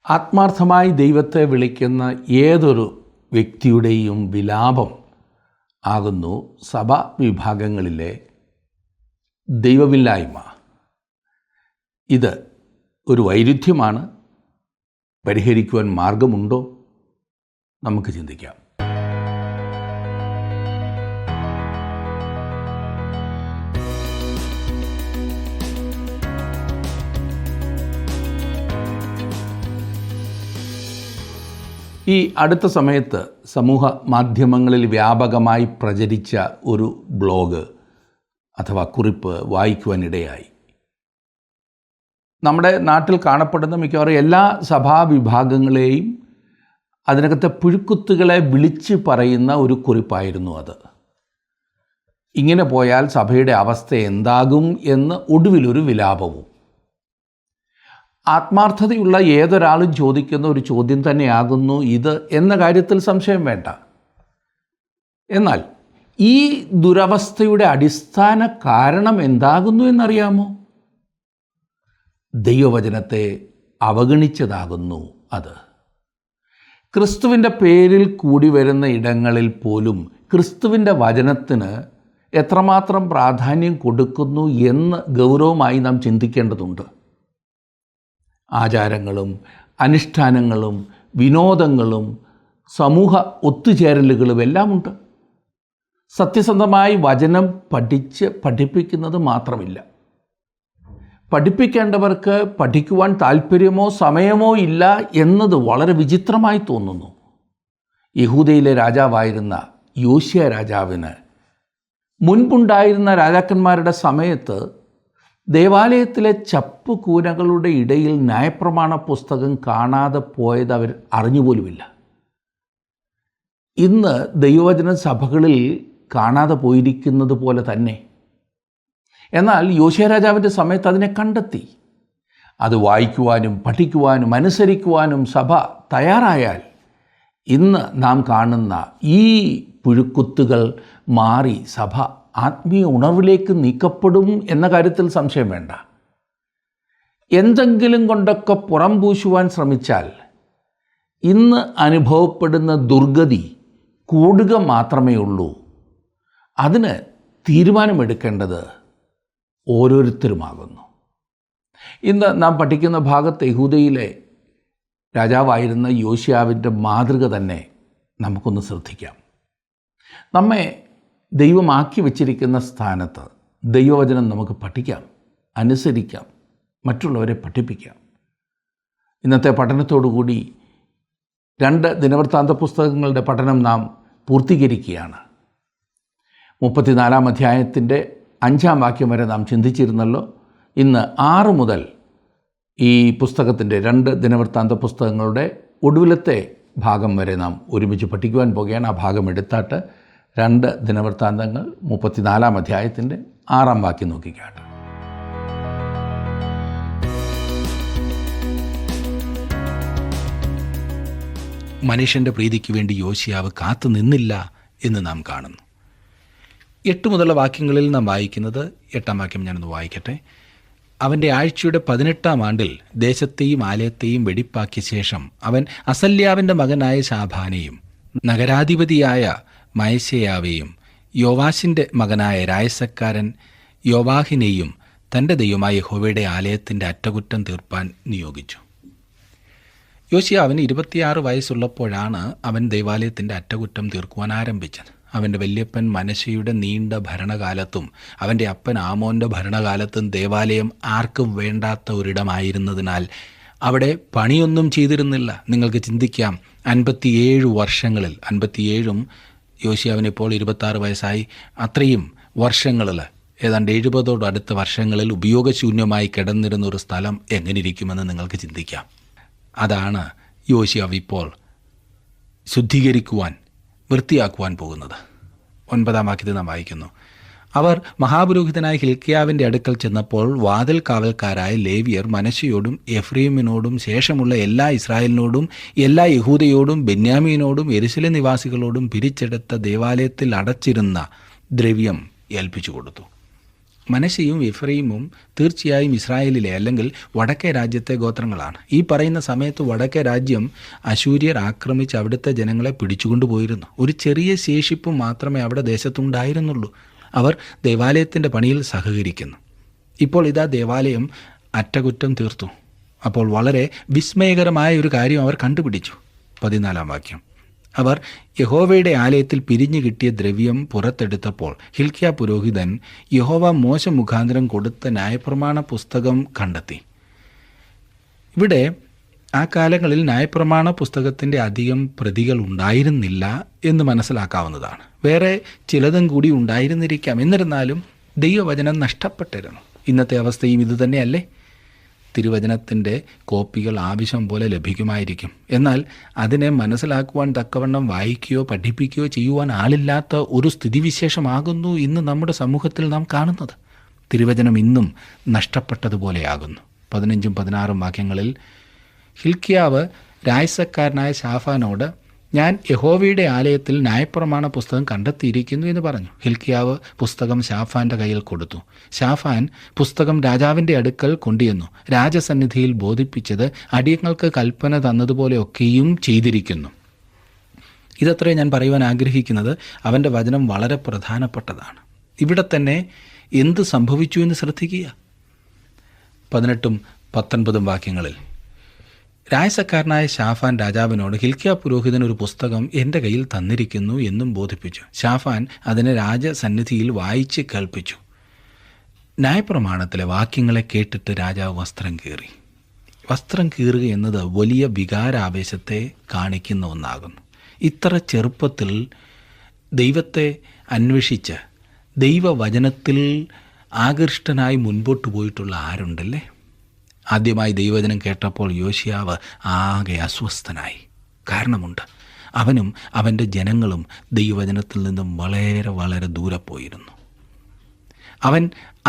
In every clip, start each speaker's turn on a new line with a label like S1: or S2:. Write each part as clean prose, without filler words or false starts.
S1: ആത്മാർത്ഥമായി ദൈവത്തെ വിളിക്കുന്ന ഏതൊരു വ്യക്തിയുടെയും വിലാപം ആകുന്നു സഭാ വിഭാഗങ്ങളിലെ ദൈവമില്ലായ്മ. ഇത് ഒരു വൈരുദ്ധ്യമാണ്. പരിഹരിക്കുവാൻ മാർഗമുണ്ടോ? നമുക്ക് ചിന്തിക്കാം. ഈ അടുത്ത സമയത്ത് സമൂഹ മാധ്യമങ്ങളിൽ വ്യാപകമായി പ്രചരിച്ച ഒരു ബ്ലോഗ് അഥവാ കുറിപ്പ് വായിക്കുവാനിടയായി. നമ്മുടെ നാട്ടിൽ കാണപ്പെടുന്ന മിക്കവാറും എല്ലാ സഭാവിഭാഗങ്ങളെയും അതിനകത്തെ പുഴുക്കുത്തുകളെ വിളിച്ച് പറയുന്ന ഒരു കുറിപ്പായിരുന്നു അത്. ഇങ്ങനെ പോയാൽ സഭയുടെ അവസ്ഥ എന്താകും എന്ന് ഒടുവിലൊരു വിലാപവും. ആത്മാർത്ഥതയുള്ള ഏതൊരാളും ചോദിക്കുന്ന ഒരു ചോദ്യം തന്നെയാകുന്നു ഇത് എന്ന കാര്യത്തിൽ സംശയം വേണ്ട. എന്നാൽ ഈ ദുരവസ്ഥയുടെ അടിസ്ഥാന കാരണം എന്താകുന്നു എന്നറിയാമോ? ദൈവവചനത്തെ അവഗണിച്ചതാകുന്നു അത്. ക്രിസ്തുവിൻ്റെ പേരിൽ കൂടി വരുന്ന ഇടങ്ങളിൽ പോലും ക്രിസ്തുവിൻ്റെ വചനത്തിന് എത്രമാത്രം പ്രാധാന്യം കൊടുക്കുന്നു എന്ന് ഗൗരവമായി നാം ചിന്തിക്കേണ്ടതുണ്ട്. ആചാരങ്ങളും അനുഷ്ഠാനങ്ങളും വിനോദങ്ങളും സമൂഹ ഒത്തുചേരലുകളും എല്ലാമുണ്ട്. സത്യസന്ധമായി വചനം പഠിപ്പിക്കുന്നത് മാത്രമില്ല. പഠിപ്പിക്കേണ്ടവർക്ക് പഠിക്കുവാൻ താല്പര്യമോ സമയമോ ഇല്ല എന്നത് വളരെ വിചിത്രമായി തോന്നുന്നു. യഹൂദയിലെ രാജാവായിരുന്ന യോശിയ രാജാവിന് മുൻപുണ്ടായിരുന്ന രാജാക്കന്മാരുടെ സമയത്ത് ദേവാലയത്തിലെ ചപ്പുകൂനകളുടെ ഇടയിൽ ന്യായപ്രമാണ പുസ്തകം കാണാതെ പോയത് അവർ അറിഞ്ഞുപോലുമില്ല. ഇന്ന് ദൈവവചന സഭകളിൽ കാണാതെ പോയിരിക്കുന്നത് പോലെ തന്നെ. എന്നാൽ യോശിയ രാജാവിൻ്റെ സമയത്ത് അതിനെ കണ്ടെത്തി. അത് വായിക്കുവാനും പഠിക്കുവാനും അനുസരിക്കുവാനും സഭ തയ്യാറായാൽ ഇന്ന് നാം കാണുന്ന ഈ പുഴുക്കുത്തുകൾ മാറി സഭ ആത്മീയ ഉണർവിലേക്ക് നീക്കപ്പെടും എന്ന കാര്യത്തിൽ സംശയം വേണ്ട. എന്തെങ്കിലും കൊണ്ടൊക്കെ പുറം പൂശുവാൻ ശ്രമിച്ചാൽ ഇന്ന് അനുഭവപ്പെടുന്ന ദുർഗതി കൂടുക മാത്രമേ ഉള്ളൂ. അതിന് തീരുമാനമെടുക്കേണ്ടത് ഓരോരുത്തരുമാകുന്നു. ഇന്ന് നാം പഠിക്കുന്ന ഭാഗത്ത് യഹൂദയിലെ രാജാവായിരുന്ന യോശിയാവിൻ്റെ മാതൃക തന്നെ നമുക്കൊന്ന് ശ്രദ്ധിക്കാം. നമ്മെ ദൈവമാക്കി വച്ചിരിക്കുന്ന സ്ഥാനത്ത് ദൈവവചനം നമുക്ക് പഠിക്കാം, അനുസരിക്കാം, മറ്റുള്ളവരെ പഠിപ്പിക്കാം. ഇന്നത്തെ പഠനത്തോടുകൂടി 2 ദിനവൃത്താന്ത പുസ്തകങ്ങളുടെ പഠനം നാം പൂർത്തീകരിക്കുകയാണ്. 34 അധ്യായത്തിൻ്റെ 5-ാം വാക്യം വരെ നാം ചിന്തിച്ചിരുന്നല്ലോ. ഇന്ന് 6 മുതൽ ഈ പുസ്തകത്തിൻ്റെ 2 ദിനവൃത്താന്ത പുസ്തകങ്ങളുടെ ഒടുവിലത്തെ ഭാഗം വരെ നാം ഒരുമിച്ച് പഠിക്കുവാൻ പോകുകയാണ്. ആ ഭാഗം എടുത്താട്ട് 2 ദിനവൃത്താന്തങ്ങൾ 34-ാം അധ്യായത്തിൻ്റെ 6-ാം വാക്യം നോക്കിക്കാട്ടെ.
S2: മനുഷ്യൻ്റെ പ്രീതിക്ക് വേണ്ടി യോശിയാവ് കാത്തു നിന്നില്ല എന്ന് നാം കാണുന്നു. 8 മുതലുള്ള വാക്യങ്ങളിൽ നാം വായിക്കുന്നത്, 8-ാം വാക്യം ഞാനൊന്ന് വായിക്കട്ടെ. അവൻ്റെ ആഴ്ചയുടെ 18-ാം ആണ്ടിൽ ദേശത്തെയും ആലയത്തെയും വെടിപ്പാക്കിയ ശേഷം അവൻ അസല്യാവിൻ്റെ മകനായ ശാഭാനെയും നഗരാധിപതിയായ മയശയാവെയും യോവാശിൻ്റെ മകനായ രായസക്കാരൻ യോവാഹിനെയും തൻ്റെ ദൈവമായ യഹോവയുടെ ആലയത്തിൻ്റെ അറ്റകുറ്റം തീർപ്പാൻ നിയോഗിച്ചു. യോശിയാവിന് 26 വയസ്സുള്ളപ്പോഴാണ് അവൻ ദൈവാലയത്തിൻ്റെ അറ്റകുറ്റം തീർക്കുവാൻ ആരംഭിച്ചത്. അവൻ്റെ വല്യപ്പൻ മനശ്ശെയുടെ നീണ്ട ഭരണകാലത്തും അവൻ്റെ അപ്പൻ ആമോൻ്റെ ഭരണകാലത്തും ദേവാലയം ആർക്കും വേണ്ടാത്ത ഒരിടമായിരുന്നതിനാൽ അവിടെ പണിയൊന്നും ചെയ്തിരുന്നില്ല. നിങ്ങൾക്ക് ചിന്തിക്കാം, 57 വർഷങ്ങളിൽ, 57ഉം യോശിയാവിനിപ്പോൾ 26 വയസ്സായി, അത്രയും വർഷങ്ങളിൽ, ഏതാണ്ട് 70 വർഷങ്ങളിൽ ഉപയോഗശൂന്യമായി കിടന്നിരുന്ന ഒരു സ്ഥലം എങ്ങനെ ഇരിക്കുമെന്ന് നിങ്ങൾക്ക് ചിന്തിക്കാം. അതാണ് യോശിയാവ് ഇപ്പോൾ ശുദ്ധീകരിക്കുവാൻ, വൃത്തിയാക്കുവാൻ പോകുന്നത്. 9-ാം വാക്യത്തിൽ നാം വായിക്കുന്നു, അവർ മഹാപുരോഹിതനായ ഹില്ക്കിയാവിൻ്റെ അടുക്കൽ ചെന്നപ്പോൾ വാതിൽ കാവൽക്കാരായ ലേവിയർ മനശ്ശെയോടും എഫ്രയീമിനോടും ശേഷമുള്ള എല്ലാ ഇസ്രായേലിനോടും എല്ലാ യഹൂദയോടും ബെന്യാമീനോടും യെരൂശലേം നിവാസികളോടും പിരിച്ചെടുത്ത ദേവാലയത്തിൽ അടച്ചിരുന്ന ദ്രവ്യം ഏൽപ്പിച്ചു കൊടുത്തു. മനശ്ശെയും എഫ്രയീമും തീർച്ചയായും ഇസ്രായേലിലെ അല്ലെങ്കിൽ വടക്കേ രാജ്യത്തെ ഗോത്രങ്ങളാണ്. ഈ പറയുന്ന സമയത്ത് വടക്കേ രാജ്യം അശൂര്യർ ആക്രമിച്ച് അവിടുത്തെ ജനങ്ങളെ പിടിച്ചുകൊണ്ടുപോയിരുന്നു. ഒരു ചെറിയ ശേഷിപ്പും മാത്രമേ അവിടെ ദേശത്തുണ്ടായിരുന്നുള്ളൂ. അവർ ദേവാലയത്തിൻ്റെ പണിയിൽ സഹകരിക്കുന്നു. ഇപ്പോൾ ഇതാ ദേവാലയം അറ്റകുറ്റം തീർത്തു. അപ്പോൾ വളരെ വിസ്മയകരമായ ഒരു കാര്യം അവർ കണ്ടുപിടിച്ചു. 14-ാം വാക്യം. അവർ യഹോവയുടെ ആലയത്തിൽ പിരിഞ്ഞു കിട്ടിയ ദ്രവ്യം പുറത്തെടുത്തപ്പോൾ ഹിൽക്കിയ പുരോഹിതൻ യഹോവ മോശ മുഖാന്തരം കൊടുത്ത ന്യായപ്രമാണ പുസ്തകം കണ്ടെത്തി. ഇവിടെ ആ കാലങ്ങളിൽ ന്യായപ്രമാണ പുസ്തകത്തിൻ്റെ അധികം പ്രതികൾ ഉണ്ടായിരുന്നില്ല എന്ന് മനസ്സിലാക്കാവുന്നതാണ്. വേറെ ചിലതും കൂടി ഉണ്ടായിരുന്നിരിക്കാം. എന്നിരുന്നാലും ദൈവവചനം നഷ്ടപ്പെട്ടിരുന്നു. ഇന്നത്തെ അവസ്ഥയും ഇതുതന്നെയല്ലേ? തിരുവചനത്തിൻ്റെ കോപ്പികൾ ആവശ്യം പോലെ ലഭിക്കുമായിരിക്കും. എന്നാൽ അതിനെ മനസ്സിലാക്കുവാൻ തക്കവണ്ണം വായിക്കുകയോ പഠിപ്പിക്കുകയോ ചെയ്യുവാൻ ആളില്ലാത്ത ഒരു സ്ഥിതിവിശേഷമാകുന്നു ഇന്ന് നമ്മുടെ സമൂഹത്തിൽ നാം കാണുന്നത്. തിരുവചനം ഇന്നും നഷ്ടപ്പെട്ടതുപോലെയാകുന്നു. 15-16 വാക്യങ്ങളിൽ ഹിൽക്കിയാവ് രായസക്കാരനായ ശാഫാനോട്, ഞാൻ യഹോവയുടെ ആലയത്തിൽ ന്യായപ്രമാണ പുസ്തകം കണ്ടെത്തിയിരിക്കുന്നു എന്ന് പറഞ്ഞു. ഹിൽക്കിയാവ് പുസ്തകം ശാഫാൻ്റെ കയ്യിൽ കൊടുത്തു. ശാഫാൻ പുസ്തകം രാജാവിൻ്റെ അടുക്കൽ കൊണ്ടുവന്നു. രാജസന്നിധിയിൽ ബോധിപ്പിച്ചത് അടിയങ്ങൾക്ക് കൽപ്പന തന്നതുപോലെയൊക്കെയും ചെയ്തിരിക്കുന്നു. ഇതത്രേ ഞാൻ പറയുവാൻ ആഗ്രഹിക്കുന്നത്. അവൻ്റെ വചനം വളരെ പ്രധാനപ്പെട്ടതാണ്. ഇവിടെ തന്നെ എന്ത് സംഭവിച്ചു എന്ന് ശ്രദ്ധിക്കുക. 18-19 വാക്യങ്ങളിൽ രായസക്കാരനായ ശാഫാൻ രാജാവിനോട്, ഹിൽക്കിയ പുരോഹിതൻ ഒരു പുസ്തകം എൻ്റെ കയ്യിൽ തന്നിരിക്കുന്നു എന്നും ബോധിപ്പിച്ചു. ശാഫാൻ അതിനെ രാജസന്നിധിയിൽ വായിച്ച് കേൾപ്പിച്ചു. ന്യായപ്രമാണത്തിലെ വാക്യങ്ങളെ കേട്ടിട്ട് രാജാവ് വസ്ത്രം കീറി. വസ്ത്രം കീറുക എന്നത് വലിയ വികാരാവേശത്തെ കാണിക്കുന്ന ഒന്നാകുന്നു. ഇത്ര ചെറുപ്പത്തിൽ ദൈവത്തെ അന്വേഷിച്ച് ദൈവവചനത്തിൽ ആകൃഷ്ടനായി മുൻപോട്ട് പോയിട്ടുള്ള ആരുണ്ടല്ലേ? ആദ്യമായി ദൈവവചനം കേട്ടപ്പോൾ യോശിയാവ് ആകെ അസ്വസ്ഥനായി. കാരണമുണ്ട്. അവനും അവൻ്റെ ജനങ്ങളും ദൈവവചനത്തിൽ നിന്നും വളരെ വളരെ ദൂരെ പോയിരുന്നു. അവൻ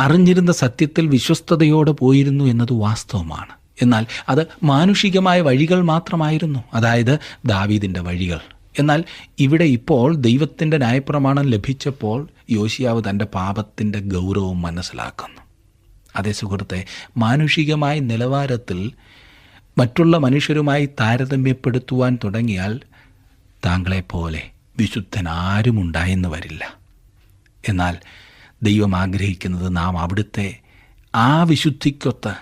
S2: അറിഞ്ഞിരുന്ന സത്യത്തിൽ വിശ്വസ്തയോടെ പോയിരുന്നു എന്നത് വാസ്തവമാണ്. എന്നാൽ അത് മാനുഷികമായ വഴികൾ മാത്രമായിരുന്നു, അതായത് ദാവീദിൻ്റെ വഴികൾ. എന്നാൽ ഇവിടെ ഇപ്പോൾ ദൈവത്തിൻ്റെ ന്യായപ്രമാണം ലഭിച്ചപ്പോൾ യോശിയാവ് തൻ്റെ പാപത്തിൻ്റെ ഗൗരവം മനസ്സിലാക്കുന്നു. അതേ സുഹൃത്തെ, മാനുഷികമായ നിലവാരത്തിൽ മറ്റുള്ള മനുഷ്യരുമായി താരതമ്യപ്പെടുത്തുവാൻ തുടങ്ങിയാൽ താങ്കളെപ്പോലെ വിശുദ്ധൻ ആരും ഉണ്ടായെന്ന് വരില്ല. എന്നാൽ ദൈവം ആഗ്രഹിക്കുന്നത് നാം അവിടുത്തെ ആ വിശുദ്ധിക്കൊത്ത്,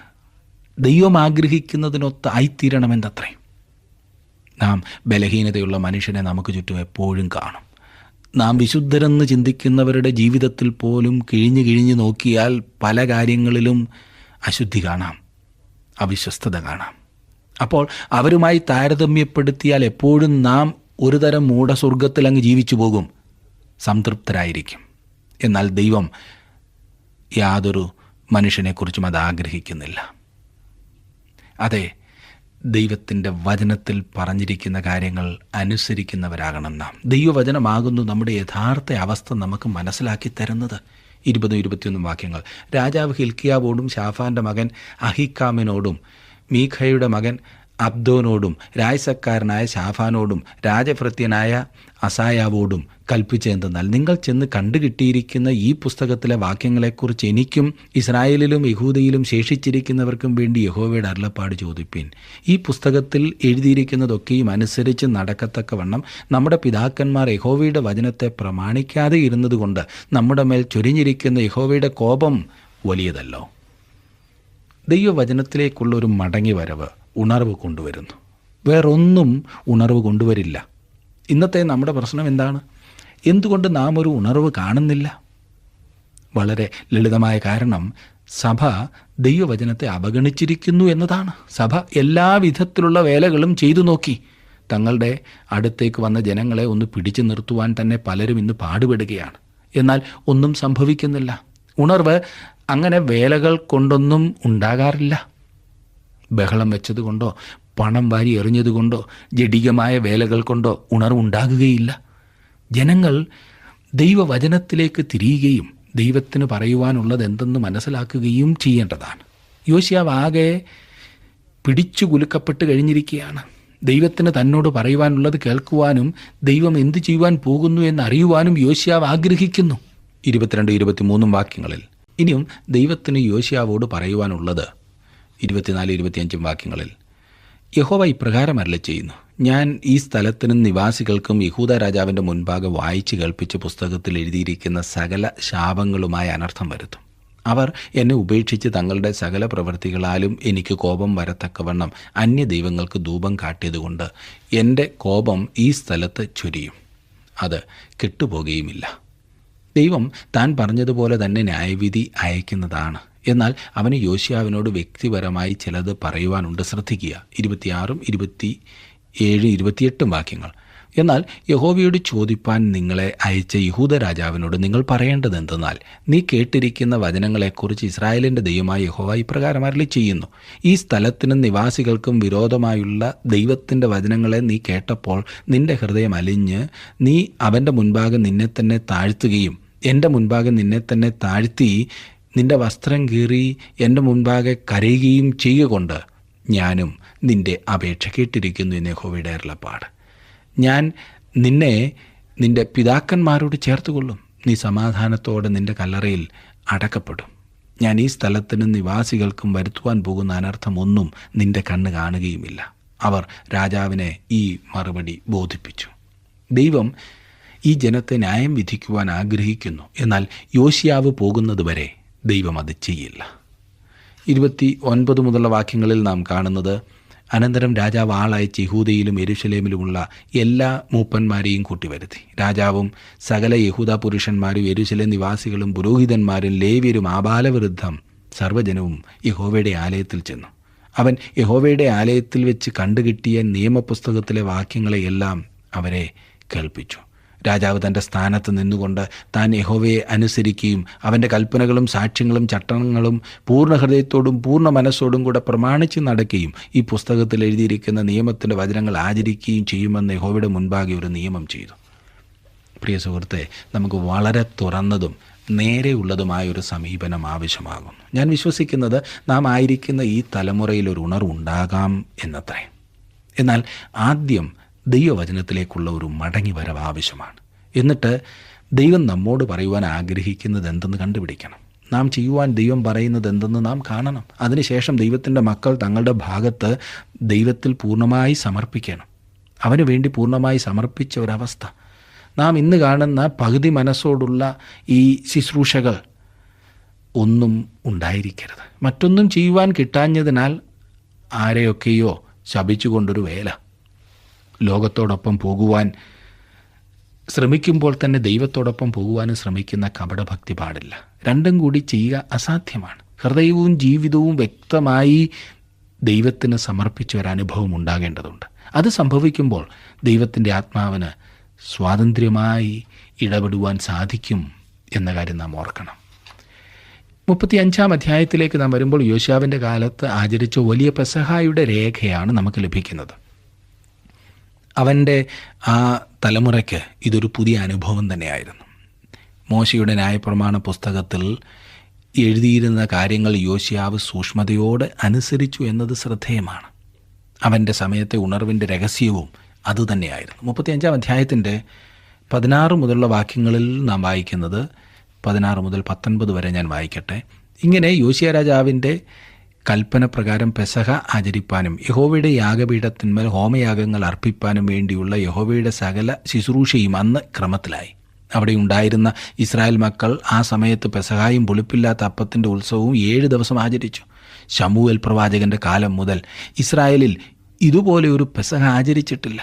S2: ദൈവം ആഗ്രഹിക്കുന്നതിനൊത്ത് ആയിത്തീരണമെന്നത്രേ. നാം ബലഹീനതയുള്ള മനുഷ്യനെ നമുക്ക് ചുറ്റും എപ്പോഴും കാണും. നാം വിശുദ്ധരെന്ന് ചിന്തിക്കുന്നവരുടെ ജീവിതത്തിൽ പോലും കിഴിഞ്ഞു നോക്കിയാൽ പല കാര്യങ്ങളിലും അശുദ്ധി കാണാം, അവിശ്വസ്തത കാണാം. അപ്പോൾ അവരുമായി താരതമ്യപ്പെടുത്തിയാൽ എപ്പോഴും നാം ഒരു തരം മൂഢസ്വർഗത്തിൽ അങ്ങ് ജീവിച്ചു പോകും, സംതൃപ്തരായിരിക്കും. എന്നാൽ ദൈവം യാതൊരു മനുഷ്യനെക്കുറിച്ചും അത് ആഗ്രഹിക്കുന്നില്ല. അതെ, ദൈവത്തിൻ്റെ വചനത്തിൽ പറഞ്ഞിരിക്കുന്ന കാര്യങ്ങൾ അനുസരിക്കുന്നവരാകണം നാം. ദൈവവചനമാകുന്നു നമ്മുടെ യഥാർത്ഥ അവസ്ഥ നമുക്ക് മനസ്സിലാക്കി തരുന്നത്. 20-21 വാക്യങ്ങൾ. രാജാവ് ഹിൽക്കിയാവോടും ശാഫാൻ്റെ മകൻ അഹിക്കാമിനോടും മീഖയുടെ മകൻ അബ്ദോനോടും രായസക്കാരനായ ശാഫാനോടും രാജഭൃത്യനായ അസായാവോടും കൽപ്പിച്ചെന്തെന്നാൽ, നിങ്ങൾ ചെന്ന് കണ്ടുകിട്ടിയിരിക്കുന്ന ഈ പുസ്തകത്തിലെ വാക്യങ്ങളെക്കുറിച്ച് എനിക്കും ഇസ്രായേലിലും യഹൂദയിലും ശേഷിച്ചിരിക്കുന്നവർക്കും വേണ്ടി യഹോവയുടെ അരുളപ്പാട് ചോദിപ്പിൻ. ഈ പുസ്തകത്തിൽ എഴുതിയിരിക്കുന്നതൊക്കെയും അനുസരിച്ച് നടക്കത്തക്കവണ്ണം നമ്മുടെ പിതാക്കന്മാർ യഹോവയുടെ വചനത്തെ പ്രമാണിക്കാതെ ഇരുന്നതുകൊണ്ട് നമ്മുടെ മേൽ ചൊരിഞ്ഞിരിക്കുന്ന യഹോവയുടെ കോപം വലിയതല്ലോ. ദൈവവചനത്തിലേക്കുള്ള ഒരു മടങ്ങി വരവ് ഉണർവ് കൊണ്ടുവരുന്നു. വേറൊന്നും ഉണർവ് കൊണ്ടുവരില്ല. ഇന്നത്തെ നമ്മുടെ പ്രശ്നം എന്താണ്? എന്തുകൊണ്ട് നാം ഒരു ഉണർവ് കാണുന്നില്ല? വളരെ ലളിതമായ കാരണം, സഭ ദൈവവചനത്തെ അവഗണിച്ചിരിക്കുന്നു എന്നതാണ്. സഭ എല്ലാ വിധത്തിലുള്ള വേലകളും ചെയ്തു നോക്കി. തങ്ങളുടെ അടുത്തേക്ക് വന്ന ജനങ്ങളെ ഒന്ന് പിടിച്ചു നിർത്തുവാൻ തന്നെ പലരും ഇന്ന് പാടുപെടുകയാണ്. എന്നാൽ ഒന്നും സംഭവിക്കുന്നില്ല. ഉണർവ് അങ്ങനെ വേലകൾ കൊണ്ടൊന്നും ഉണ്ടാകാറില്ല. ബഹളം വെച്ചതുകൊണ്ടോ പണം വാരി എറിഞ്ഞതുകൊണ്ടോ ജഡികമായ വേലകൾ കൊണ്ടോ ഉണർവുണ്ടാകുകയില്ല. ജനങ്ങൾ ദൈവവചനത്തിലേക്ക് തിരിയുകയും ദൈവത്തിന് പറയുവാനുള്ളത് എന്തെന്ന് മനസ്സിലാക്കുകയും ചെയ്യേണ്ടതാണ്. യോശിയാവ് ആകെ പിടിച്ചു കുലുക്കപ്പെട്ട് കഴിഞ്ഞിരിക്കുകയാണ്. ദൈവത്തിന് തന്നോട് പറയുവാനുള്ളത് കേൾക്കുവാനും ദൈവം എന്തു ചെയ്യുവാൻ പോകുന്നു എന്നറിയുവാനും യോശിയാവ് ആഗ്രഹിക്കുന്നു. 22-23 വാക്യങ്ങളിൽ ഇനിയും ദൈവത്തിന് യോശിയാവോട് പറയുവാനുള്ളത് 24-25 വാക്യങ്ങളിൽ, യഹോവ ഇപ്രകാരം അരുളിച്ചെയ്യുന്നു, ഞാൻ ഈ സ്ഥലത്തിനും നിവാസികൾക്കും യഹൂദ രാജാവിൻ്റെ മുൻപാകെ വായിച്ച് കേൾപ്പിച്ച പുസ്തകത്തിൽ എഴുതിയിരിക്കുന്ന സകല ശാപങ്ങളുമായ അനർത്ഥം വരുത്തും. അവർ എന്നെ ഉപേക്ഷിച്ച് തങ്ങളുടെ സകല പ്രവൃത്തികളാലും എനിക്ക് കോപം വരത്തക്കവണ്ണം അന്യദൈവങ്ങൾക്ക് ധൂപം കാട്ടിയതുകൊണ്ട് എൻ്റെ കോപം ഈ സ്ഥലത്ത് ചൊരിയും, അത് കെട്ടുപോകുകയുമില്ല. ദൈവം താൻ പറഞ്ഞതുപോലെ തന്നെ ന്യായവിധി അയക്കുന്നതാണ്. എന്നാൽ അവന് യോശിയാവിനോട് വ്യക്തിപരമായി ചിലത് പറയുവാനുണ്ട്. ശ്രദ്ധിക്കുക, 26, 27, 28 വാക്യങ്ങൾ. എന്നാൽ യഹോവയോട് ചോദിപ്പാൻ നിങ്ങളെ അയച്ച യഹൂദ രാജാവിനോട് നിങ്ങൾ പറയേണ്ടത് എന്തെന്നാൽ, നീ കേട്ടിരിക്കുന്ന വചനങ്ങളെക്കുറിച്ച് ഇസ്രായേലിൻ്റെ ദൈവമായ യഹോവ ഇപ്രകാരം അരുളിച്ചെയ്യുന്നു, ഈ സ്ഥലത്തിനും നിവാസികൾക്കും വിരോധമായുള്ള ദൈവത്തിൻ്റെ വചനങ്ങളെ നീ കേട്ടപ്പോൾ നിന്റെ ഹൃദയം അലിഞ്ഞ് നീ അവൻ്റെ മുൻപാകെ നിന്നെ തന്നെ താഴ്ത്തുകയും എൻ്റെ മുൻപാകെ നിന്നെ തന്നെ താഴ്ത്തി നിന്റെ വസ്ത്രം കീറി എൻ്റെ മുൻപാകെ കരയുകയും ചെയ്യുകൊണ്ട് ഞാനും നിന്റെ അപേക്ഷ കേട്ടിരിക്കുന്നു എന്ന് യഹോവയുടെ അരുളപ്പാട്. ഞാൻ നിന്നെ നിന്റെ പിതാക്കന്മാരോട് ചേർത്തുകൊള്ളും, നീ സമാധാനത്തോടെ നിന്റെ കല്ലറയിൽ അടക്കപ്പെടും. ഞാൻ ഈ സ്ഥലത്തിനും നിവാസികൾക്കും വരുത്തുവാൻ പോകുന്ന അനർത്ഥം ഒന്നും നിന്റെ കണ്ണ് കാണുകയുമില്ല. അവർ രാജാവിനെ ഈ മറുപടി ബോധിപ്പിച്ചു. ദൈവം ഈ ജനത്തെ ന്യായം വിധിക്കുവാൻ ആഗ്രഹിക്കുന്നു. എന്നാൽ യോശിയാവ് പോകുന്നതുവരെ ദൈവം അത് ചെയ്യില്ല. 29 മുതലുള്ള വാക്യങ്ങളിൽ നാം കാണുന്നത്, അനന്തരം രാജാവ് ആളയച്ച് യഹൂദയിലും യെരൂശലേമിലുമുള്ള എല്ലാ മൂപ്പന്മാരെയും കൂട്ടിവരുത്തി. രാജാവും സകല യഹൂദ പുരുഷന്മാരും യെരൂശലേം നിവാസികളും പുരോഹിതന്മാരും ലേവ്യരും ആബാലവൃദ്ധം സർവ്വജനവും യഹോവയുടെ ആലയത്തിൽ ചെന്നു. അവൻ യഹോവയുടെ ആലയത്തിൽ വെച്ച് കണ്ടുകിട്ടിയ നിയമപുസ്തകത്തിലെ വാക്യങ്ങളെയെല്ലാം അവരെ കേൾപ്പിച്ചു. രാജാവ് തൻ്റെ സ്ഥാനത്ത് നിന്നുകൊണ്ട് താൻ യഹോവയെ അനുസരിക്കുകയും അവൻ്റെ കൽപ്പനകളും സാക്ഷ്യങ്ങളും ചട്ടങ്ങളും പൂർണ്ണ ഹൃദയത്തോടും പൂർണ്ണ മനസ്സോടും കൂടെ പ്രമാണിച്ച് നടക്കുകയും ഈ പുസ്തകത്തിൽ എഴുതിയിരിക്കുന്ന നിയമത്തിൻ്റെ വചനങ്ങൾ ആചരിക്കുകയും ചെയ്യുമെന്ന് യഹോവയുടെ മുൻപാകെ ഒരു നിയമം ചെയ്തു. പ്രിയ സുഹൃത്തെ, നമുക്ക് വളരെ തുറന്നതും നേരെയുള്ളതുമായൊരു സമീപനം ആവശ്യമാകുന്നു. ഞാൻ വിശ്വസിക്കുന്നത് നാം ആയിരിക്കുന്ന ഈ തലമുറയിൽ ഒരു ഉണർവുണ്ടാകാം എന്നത്രേ. എന്നാൽ ആദ്യം ദൈവവചനത്തിലേക്കുള്ള ഒരു മടങ്ങി വരവ് ആവശ്യമാണ്. എന്നിട്ട് ദൈവം നമ്മോട് പറയുവാൻ ആഗ്രഹിക്കുന്നത് എന്തെന്ന് കണ്ടുപിടിക്കണം. നാം ചെയ്യുവാൻ ദൈവം പറയുന്നത് എന്തെന്ന് നാം കാണണം. അതിനുശേഷം ദൈവത്തിൻ്റെ മക്കൾ തങ്ങളുടെ ഭാഗത്ത് ദൈവത്തിൽ പൂർണ്ണമായി സമർപ്പിക്കണം. അവന് വേണ്ടി പൂർണ്ണമായി സമർപ്പിച്ച ഒരവസ്ഥ. നാം ഇന്ന് കാണുന്ന പകുതി മനസ്സോടുള്ള ഈ ശുശ്രൂഷകൾ ഒന്നും ഉണ്ടായിരിക്കരുത്. മറ്റൊന്നും ചെയ്യുവാൻ കിട്ടാഞ്ഞതിനാൽ ആരെയൊക്കെയോ ശപിച്ചുകൊണ്ടൊരു വേല. ലോകത്തോടൊപ്പം പോകുവാൻ ശ്രമിക്കുമ്പോൾ തന്നെ ദൈവത്തോടൊപ്പം പോകുവാനും ശ്രമിക്കുന്ന കപടഭക്തി പാടില്ല. രണ്ടും കൂടി ചെയ്യുക അസാധ്യമാണ്. ഹൃദയവും ജീവിതവും വ്യക്തമായി ദൈവത്തിന് സമർപ്പിച്ച ഒരനുഭവം ഉണ്ടാകേണ്ടതുണ്ട്. അത് സംഭവിക്കുമ്പോൾ ദൈവത്തിൻ്റെ ആത്മാവിന് സ്വാതന്ത്ര്യമായി ഇടപെടുവാൻ സാധിക്കും എന്ന കാര്യം നാം ഓർക്കണം. 35-ാം അധ്യായത്തിലേക്ക് നാം വരുമ്പോൾ യോശുവാവിൻ്റെ കാലത്ത് ആചരിച്ച വലിയ പെസഹായുടെ രേഖയാണ് നമുക്ക് ലഭിക്കുന്നത്. അവൻ്റെ ആ തലമുറയ്ക്ക് ഇതൊരു പുതിയ അനുഭവം തന്നെയായിരുന്നു. മോശയുടെ ന്യായപ്രമാണ പുസ്തകത്തിൽ എഴുതിയിരുന്ന കാര്യങ്ങൾ യോശുവാവ് സൂക്ഷ്മതയോടെ അനുസരിച്ചു എന്നത് ശ്രദ്ധേയമാണ്. അവൻ്റെ സമയത്തെ ഉണർവിൻ്റെ രഹസ്യവും അതുതന്നെയായിരുന്നു. 35-ാം അധ്യായത്തിൻ്റെ 16 മുതലുള്ള വാക്യങ്ങളിൽ നാം വായിക്കുന്നത്, 16 മുതൽ 19 വരെ ഞാൻ വായിക്കട്ടെ. ഇങ്ങനെ യോശിയ രാജാവിൻ്റെ കൽപ്പന പ്രകാരം പെസഹ ആചരിപ്പാനും യഹോവയുടെ യാഗപീഠത്തിന്മേൽ ഹോമയാഗങ്ങൾ അർപ്പിപ്പാനും വേണ്ടിയുള്ള യഹോവയുടെ സകല ശുശ്രൂഷയും അന്ന് ക്രമത്തിലായി. അവിടെ ഉണ്ടായിരുന്ന ഇസ്രായേൽ മക്കൾ ആ സമയത്ത് പെസഹായും പുളിപ്പില്ലാത്ത അപ്പത്തിൻ്റെ ഉത്സവവും 7 ദിവസം ആചരിച്ചു. ശമൂവേൽ പ്രവാചകൻ്റെ കാലം മുതൽ ഇസ്രായേലിൽ ഇതുപോലെ ഒരു പെസഹ ആചരിച്ചിട്ടില്ല.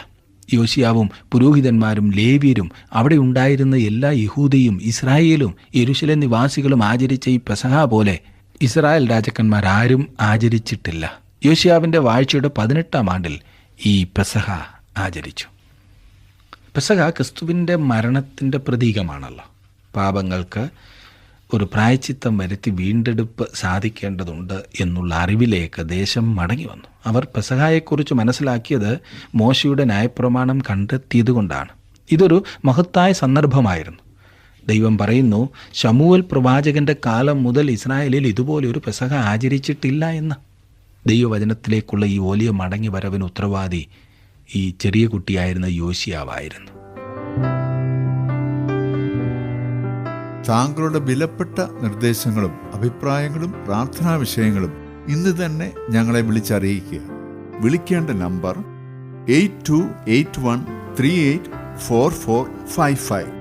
S2: യോശിയാവും പുരോഹിതന്മാരും ലേവ്യരും അവിടെ ഉണ്ടായിരുന്ന എല്ലാ യഹൂദയും ഇസ്രായേലും യെരൂശലേം നിവാസികളും ആചരിച്ച ഈ പെസഹ പോലെ ഇസ്രായേൽ രാജാക്കന്മാരാരും ആചരിച്ചിട്ടില്ല. യോശിയാവിൻ്റെ വാഴ്ചയുടെ 18-ാം ആണ്ടിൽ ഈ പെസഹ ആചരിച്ചു. പെസഹ ക്രിസ്തുവിൻ്റെ മരണത്തിൻ്റെ പ്രതീകമാണല്ലോ. പാപങ്ങൾക്ക് ഒരു പ്രായശ്ചിത്തം വരുത്തി വീണ്ടെടുപ്പ് സാധിക്കേണ്ടതുണ്ട് എന്നുള്ള അറിവിലേക്ക് ദേശം മടങ്ങി വന്നു. അവർ പെസഹായെക്കുറിച്ച് മനസ്സിലാക്കിയത് മോശയുടെ ന്യായപ്രമാണം കണ്ടെത്തിയതുകൊണ്ടാണ്. ഇതൊരു മഹത്തായ സന്ദർഭമായിരുന്നു. ദൈവം പറയുന്നു, ശമൂവേൽ പ്രവാചകൻ്റെ കാലം മുതൽ ഇസ്രായേലിൽ ഇതുപോലെ ഒരു പെസഹ ആചരിച്ചിട്ടില്ല എന്ന്. ദൈവവചനത്തിലേക്കുള്ള ഈ വലിയ മടങ്ങി വരവിന് ഉത്തരവാദി ഈ ചെറിയ കുട്ടിയായിരുന്ന യോശിയാവായിരുന്നു.
S3: താങ്കളുടെ വിലപ്പെട്ട നിർദ്ദേശങ്ങളും അഭിപ്രായങ്ങളും പ്രാർത്ഥനാ വിഷയങ്ങളും ഇന്ന് തന്നെ ഞങ്ങളെ വിളിച്ചറിയിക്കുക. വിളിക്കേണ്ട നമ്പർ 8281384455.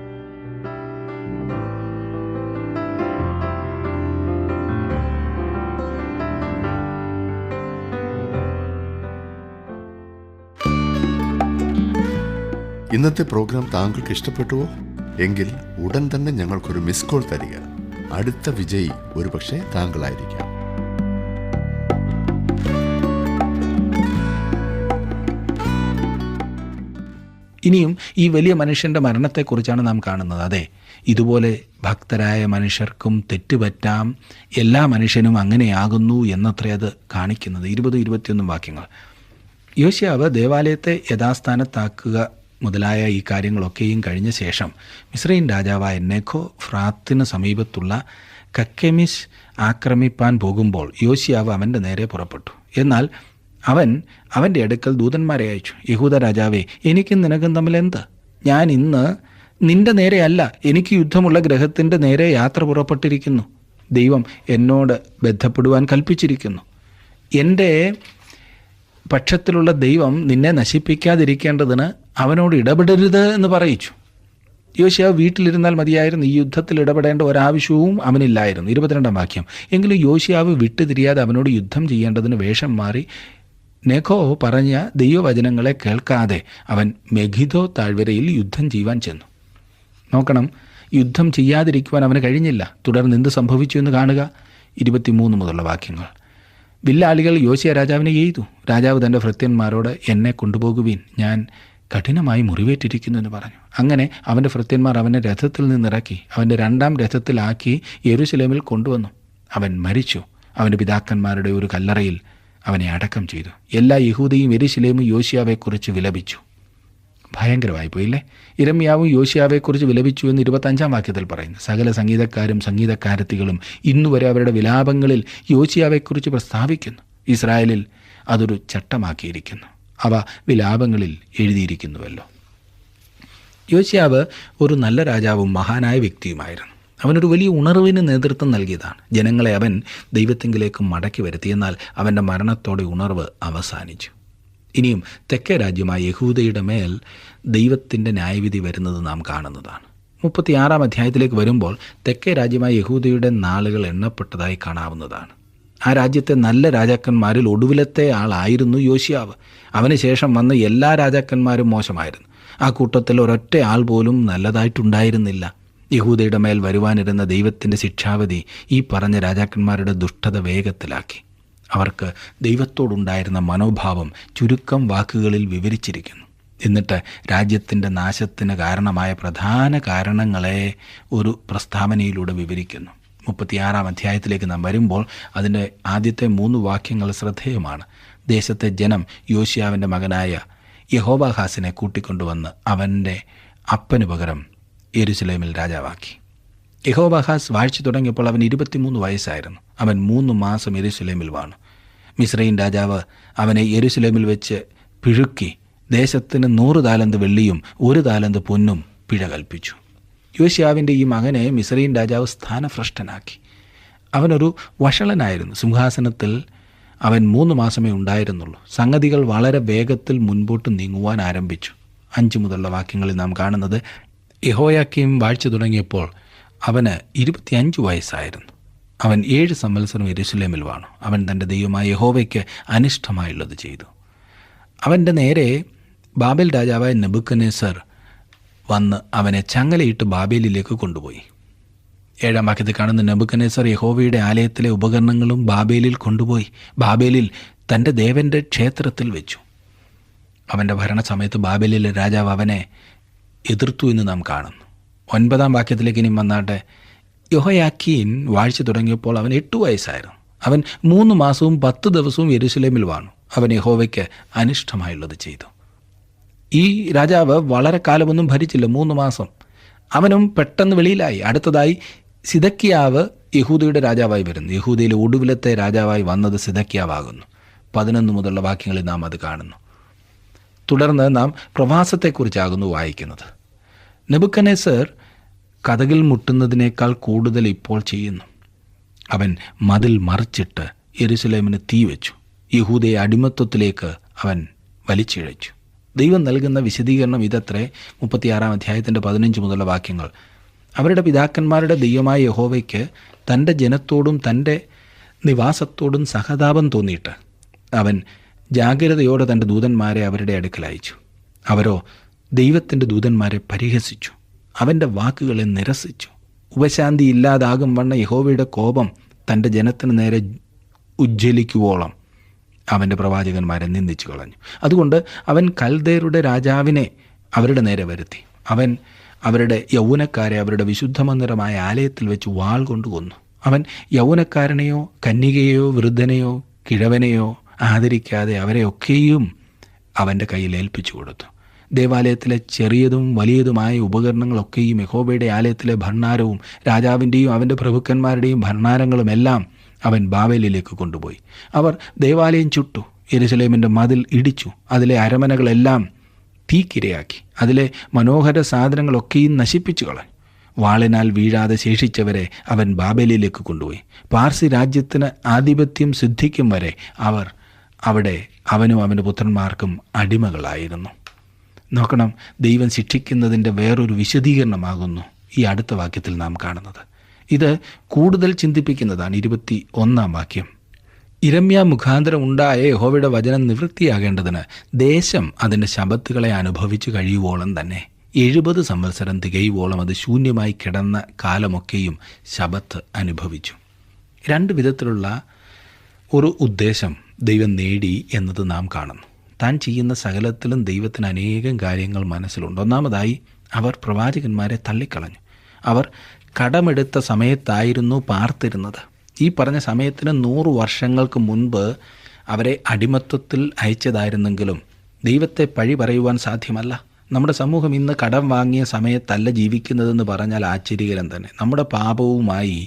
S4: ഇന്നത്തെ പ്രോഗ്രാം താങ്കൾക്ക് ഇഷ്ടപ്പെട്ടുവോ? എങ്കിൽ ഉടൻ തന്നെ ഞങ്ങൾക്കൊരു മിസ് കോൾ തരിക. അടുത്ത വിജയി ഒരുപക്ഷെ താങ്കളായിരിക്കാം.
S2: ഇനിയും ഈ വലിയ മനുഷ്യൻ്റെ മരണത്തെക്കുറിച്ചാണ് നാം കാണുന്നത്. അതെ, ഇതുപോലെ ഭക്തരായ മനുഷ്യർക്കും തെറ്റുപറ്റാം, എല്ലാ മനുഷ്യനും അങ്ങനെയാകുന്നു എന്നത്രേ അത് കാണിക്കുന്നത്. 20-21 വാക്യങ്ങൾ. യോശിയാവ് ദേവാലയത്തെ യഥാസ്ഥാനത്താക്കുക മുതലായ ഈ കാര്യങ്ങളൊക്കെയും കഴിഞ്ഞ ശേഷം മിസ്രയീം രാജാവായ നെഖോ ഫ്രാത്തിന് സമീപത്തുള്ള കക്കെമിസ് ആക്രമിപ്പാൻ പോകുമ്പോൾ യോശിയാവ് അവൻ്റെ നേരെ പുറപ്പെട്ടു. എന്നാൽ അവൻ്റെ അടുക്കൽ ദൂതന്മാരെ അയച്ചു. യഹൂദ രാജാവേ, എനിക്കും നിനക്കും തമ്മിൽ എന്ത്? ഞാൻ ഇന്ന് നിന്റെ നേരെയല്ല, എനിക്ക് യുദ്ധമുള്ള ഗ്രഹത്തിൻ്റെ നേരെ യാത്ര പുറപ്പെട്ടിരിക്കുന്നു. ദൈവം എന്നോട് ബന്ധപ്പെടുവാൻ കൽപ്പിച്ചിരിക്കുന്നു. എൻ്റെ പക്ഷത്തിലുള്ള ദൈവം നിന്നെ നശിപ്പിക്കാതിരിക്കേണ്ടതിന് അവനോട് ഇടപെടരുത് എന്ന് പറയിച്ചു. യോശിയാവ് വീട്ടിലിരുന്നാൽ മതിയായിരുന്നു. ഈ യുദ്ധത്തിൽ ഇടപെടേണ്ട ഒരാവശ്യവും അവനില്ലായിരുന്നു. 22 വാക്യം. എങ്കിലും യോശിയാവ് വിട്ടുതിരിയാതെ അവനോട് യുദ്ധം ചെയ്യേണ്ടതിന് വേഷം മാറി നെഖോ പറഞ്ഞ ദൈവവചനങ്ങളെ കേൾക്കാതെ അവൻ മെഗിദോ താഴ്വരയിൽ യുദ്ധം ചെയ്യുവാൻ ചെന്നു. നോക്കണം, യുദ്ധം ചെയ്യാതിരിക്കുവാൻ അവന് കഴിഞ്ഞില്ല. തുടർന്ന് എന്ത് സംഭവിച്ചു എന്ന് കാണുക. 23 മുതലുള്ള വാക്യങ്ങൾ. വില്ലാളികൾ യോശിയ രാജാവിനെ എയ്തു. രാജാവ് തൻ്റെ ഭൃത്യന്മാരോട്, എന്നെ കൊണ്ടുപോകുവീൻ, ഞാൻ കഠിനമായി മുറിവേറ്റിരിക്കുന്നു എന്ന് പറഞ്ഞു. അങ്ങനെ അവൻ്റെ ഭൃത്യന്മാർ അവനെ രഥത്തിൽ നിന്നിറക്കി അവൻ്റെ 2-ാം രഥത്തിലാക്കി യെരുശലേമിൽ കൊണ്ടുവന്നു. അവൻ മരിച്ചു. അവൻ്റെ പിതാക്കന്മാരുടെ ഒരു കല്ലറയിൽ അവനെ അടക്കം ചെയ്തു. എല്ലാ യഹൂദയും യെരുശലേമും യോശിയാവെക്കുറിച്ച് വിലപിച്ചു. ഭയങ്കരമായി പോയില്ലേ? യിരെമ്യാവും യോശിയാവെക്കുറിച്ച് വിലപിച്ചു എന്ന് 25-ാം വാക്യത്തിൽ പറയുന്നു. സകല സംഗീതക്കാരും സംഗീതക്കാരത്തികളും ഇന്നുവരെ അവരുടെ വിലാപങ്ങളിൽ യോശിയാവെക്കുറിച്ച് പ്രസ്താവിക്കുന്നു. ഇസ്രായേലിൽ അതൊരു ചട്ടമാക്കിയിരിക്കുന്നു. അവ വിലാപങ്ങളിൽ എഴുതിയിരിക്കുന്നുവല്ലോ. യോശിയാവ് ഒരു നല്ല രാജാവും മഹാനായ വ്യക്തിയുമായിരുന്നു. അവനൊരു വലിയ ഉണർവിന് നേതൃത്വം നൽകിയതാണ്. ജനങ്ങളെ അവൻ ദൈവത്തിങ്കിലേക്ക് മടക്കി വരുത്തി. എന്നാൽ അവൻ്റെ മരണത്തോടെ ഉണർവ് അവസാനിച്ചു. ഇനിയും തെക്കേ രാജ്യമായ യഹൂദയുടെ മേൽ ദൈവത്തിൻ്റെ ന്യായവിധി വരുന്നത് നാം കാണുന്നതാണ്. 36-ാം അധ്യായത്തിലേക്ക് വരുമ്പോൾ തെക്കേ രാജ്യമായ യഹൂദയുടെ നാളുകൾ എണ്ണപ്പെട്ടതായി കാണാവുന്നതാണ്. ആ രാജ്യത്തെ നല്ല രാജാക്കന്മാരിൽ ഒടുവിലത്തെ ആളായിരുന്നു യോശിയാവ്. അവന് ശേഷം വന്ന എല്ലാ രാജാക്കന്മാരും മോശമായിരുന്നു. ആ കൂട്ടത്തിൽ ഒരൊറ്റ ആൾ പോലും നല്ലതായിട്ടുണ്ടായിരുന്നില്ല. യഹൂദയുടെ മേൽ വരുവാനിരുന്ന ദൈവത്തിൻ്റെ ശിക്ഷാവിധി ഈ പറഞ്ഞ രാജാക്കന്മാരുടെ ദുഷ്ടത വേഗത്തിലാക്കി. അവർക്ക് ദൈവത്തോടുണ്ടായിരുന്ന മനോഭാവം ചുരുക്കം വാക്കുകളിൽ വിവരിച്ചിരിക്കുന്നു. എന്നിട്ട് രാജ്യത്തിൻ്റെ നാശത്തിന് കാരണമായ പ്രധാന കാരണങ്ങളെ ഒരു പ്രസ്താവനയിലൂടെ വിവരിക്കുന്നു. 36-ാം അധ്യായത്തിലേക്ക് നാം വരുമ്പോൾ അതിൻ്റെ ആദ്യത്തെ 3 വാക്യങ്ങൾ ശ്രദ്ധേയമാണ്. ദേശത്തെ ജനം യോശിയാവിൻ്റെ മകനായ യഹോവാഹാസിനെ കൂട്ടിക്കൊണ്ടുവന്ന് അവൻ്റെ അപ്പന് പകരം യെരുശലേമിൽ രാജാവാക്കി. യഹോവാഹാസ് വാഴ്ച തുടങ്ങിയപ്പോൾ അവൻ 23 വയസ്സായിരുന്നു. അവൻ 3 മാസം യെരുശലേമിൽ വാണു. മിസ്രയീം രാജാവ് അവനെ യെരുശലേമിൽ വെച്ച് പിഴുക്കി ദേശത്തിന് 100 താലന്ത് വെള്ളിയും 1 താലന്ത് പൊന്നും പിഴ കൽപ്പിച്ചു. യോശിയാവിൻ്റെ ഈ മകനെ മിസ്രയീം രാജാവ് സ്ഥാനഭ്രഷ്ടനാക്കി. അവനൊരു വഷളനായിരുന്നു. സിംഹാസനത്തിൽ അവൻ 3 മാസമേ ഉണ്ടായിരുന്നുള്ളൂ. സംഗതികൾ വളരെ വേഗത്തിൽ മുൻപോട്ട് നീങ്ങുവാൻ ആരംഭിച്ചു. 5 മുതലുള്ള വാക്യങ്ങളിൽ നാം കാണുന്നത്, യഹോയാക്കീം വാഴ്ച തുടങ്ങിയപ്പോൾ അവന് 25 വയസ്സായിരുന്നു. അവൻ 7 സംവത്സരം യെരുശലേമിൽ വാണു. അവൻ തൻ്റെ ദൈവമായ യഹോവയ്ക്ക് അനിഷ്ടമായുള്ളത് ചെയ്തു. അവൻ്റെ നേരെ ബാബേൽ രാജാവായ നെബൂഖദ്നേസർ വന്ന് അവനെ ചങ്ങലയിട്ട് ബാബേലിലേക്ക് കൊണ്ടുപോയി. 7-ാം വാക്യത്തിൽ കാണുന്ന നെബൂഖദ്നേസർ യഹോവയുടെ ആലയത്തിലെ ഉപകരണങ്ങളും ബാബേലിൽ കൊണ്ടുപോയി ബാബേലിൽ തൻ്റെ ദേവൻ്റെ ക്ഷേത്രത്തിൽ വെച്ചു. അവൻ്റെ ഭരണസമയത്ത് ബാബേലിലെ രാജാവ് അവനെ എതിർത്തു എന്ന് നാം കാണുന്നു. 9-ാം വാക്യത്തിലേക്ക് ഇനി വന്നാട്ടെ. യഹോയാക്കീൻ വാഴ്ച തുടങ്ങിയപ്പോൾ അവൻ 8 വയസ്സായിരുന്നു. അവൻ 3 മാസവും 10 ദിവസവും യെരുശലേമിൽ വാണു. അവൻ യഹോവയ്ക്ക് അനിഷ്ടമായുള്ളത് ചെയ്തു. ഈ രാജാവ് വളരെ കാലമൊന്നും ഭരിച്ചില്ല, 3 മാസം. അവനും പെട്ടെന്ന് വെളിയിലായി. അടുത്തതായി സിദക്കിയാവ് യഹൂദയുടെ രാജാവായി വരുന്നു. യഹൂദയിലെ ഒടുവിലത്തെ രാജാവായി വന്നത് സിദക്കിയാവാകുന്നു. 11 മുതലുള്ള വാക്യങ്ങളിൽ നാം അത് കാണുന്നു. തുടർന്ന് നാം പ്രവാസത്തെക്കുറിച്ചാകുന്നു വായിക്കുന്നത്. നെബൂഖദ്നേസർ കതകിൽ മുട്ടുന്നതിനേക്കാൾ കൂടുതൽ ഇപ്പോൾ ചെയ്യുന്നു. അവൻ മതിൽ മറിച്ചിട്ട് യെരുശലേമിന് തീ വെച്ചു. യഹൂദയെ അടിമത്വത്തിലേക്ക് അവൻ വലിച്ചിഴച്ചു. ദൈവം നൽകുന്ന വിശദീകരണം ഇതത്രേ. 36 അധ്യായത്തിൻ്റെ 15 മുതലുള്ള വാക്യങ്ങൾ. അവരുടെ പിതാക്കന്മാരുടെ ദൈവമായ യഹോവയ്ക്ക് തൻ്റെ ജനത്തോടും തൻ്റെ നിവാസത്തോടും സഹതാപം തോന്നിയിട്ട് അവൻ ജാഗ്രതയോടെ തൻ്റെ ദൂതന്മാരെ അവരുടെ അടുക്കൽ അയച്ചു. അവരോ ദൈവത്തിൻ്റെ ദൂതന്മാരെ പരിഹസിച്ചു, അവൻ്റെ വാക്കുകളെ നിരസിച്ചു. ഉപശാന്തി ഇല്ലാതാകും വണ്ണ യഹോവയുടെ കോപം തൻ്റെ ജനത്തിന് നേരെ ഉജ്ജ്വലിക്കുവോളം അവൻ്റെ പ്രവാചകന്മാരെ നിന്ദിച്ചു കളഞ്ഞു. അതുകൊണ്ട് അവൻ കൽദേരുടെ രാജാവിനെ അവരുടെ നേരെ വരുത്തി. അവൻ അവരുടെ യൗവനക്കാരെ അവരുടെ വിശുദ്ധമന്ദിരമായ ആലയത്തിൽ വെച്ച് വാൾ കൊണ്ട് കൊന്നു. അവൻ യൗവനക്കാരനെയോ കന്യകയെയോ വൃദ്ധനെയോ കിഴവനെയോ ആദരിക്കാതെ അവരെയൊക്കെയും അവൻ്റെ കയ്യിൽ ഏൽപ്പിച്ചു കൊടുത്തു. ദേവാലയത്തിലെ ചെറിയതും വലിയതുമായ ഉപകരണങ്ങളൊക്കെയും യഹോവയുടെ ആലയത്തിലെ ഭണ്ഡാരവും രാജാവിൻ്റെയും അവൻ്റെ പ്രഭുക്കന്മാരുടെയും ഭണ്ഡാരങ്ങളും എല്ലാം അവൻ ബാബേലിലേക്ക് കൊണ്ടുപോയി. അവർ ദേവാലയം ചുട്ടു, യെരുശലേമിൻ്റെ മതിൽ ഇടിച്ചു, അതിലെ അരമനകളെല്ലാം തീക്കിരയാക്കി, അതിലെ മനോഹര സാധനങ്ങളൊക്കെയും നശിപ്പിച്ചു കളഞ്ഞു. വാളിനാൽ വീഴാതെ ശേഷിച്ചവരെ അവൻ ബാബേലിലേക്ക് കൊണ്ടുപോയി. പാർസി രാജ്യത്തിന് ആധിപത്യം സിദ്ധിക്കും വരെ അവർ അവിടെ അവനും അവൻ്റെ പുത്രന്മാർക്കും അടിമകളായിരുന്നു. നോക്കണം, ദൈവം ശിക്ഷിക്കുന്നതിൻ്റെ വേറൊരു വിശദീകരണമാകുന്നു ഈ അടുത്ത വാക്യത്തിൽ നാം കാണുന്നത്. ഇത് കൂടുതൽ ചിന്തിപ്പിക്കുന്നതാണ്. 21 വാക്യം. ഇരമ്യാ മുഖാന്തരം ഉണ്ടായ യഹോവയുടെ വചനം നിവൃത്തിയാകേണ്ടതിന് ദേശം അതിൻ്റെ ശബത്തുകളെ അനുഭവിച്ചു കഴിയുവോളം തന്നെ 70 സംവത്സരം തികയുവോളം അത് ശൂന്യമായി കിടന്ന കാലമൊക്കെയും ശബത്ത് അനുഭവിച്ചു. 2 വിധത്തിലുള്ള ഒരു ഉദ്ദേശം ദൈവം നേടി എന്നത് നാം കാണുന്നു. താൻ ചെയ്യുന്ന സകലത്തിലും ദൈവത്തിന് അനേകം കാര്യങ്ങൾ മനസ്സിലുണ്ട്. ഒന്നാമതായി, അവർ പ്രവാചകന്മാരെ തള്ളിക്കളഞ്ഞു. അവർ കടമെടുത്ത സമയത്തായിരുന്നു പാർത്തിരുന്നത്. ഈ പറഞ്ഞ സമയത്തിന് 100 വർഷങ്ങൾക്ക് മുൻപ് അവരെ അടിമത്വത്തിൽ അയച്ചതായിരുന്നെങ്കിലും ദൈവത്തെ പഴി പറയുവാൻ സാധ്യമല്ല. നമ്മുടെ സമൂഹം ഇന്ന് കടം വാങ്ങിയ സമയത്തല്ല ജീവിക്കുന്നതെന്ന് പറഞ്ഞാൽ ആശ്ചര്യകരം തന്നെ. നമ്മുടെ പാപവുമായി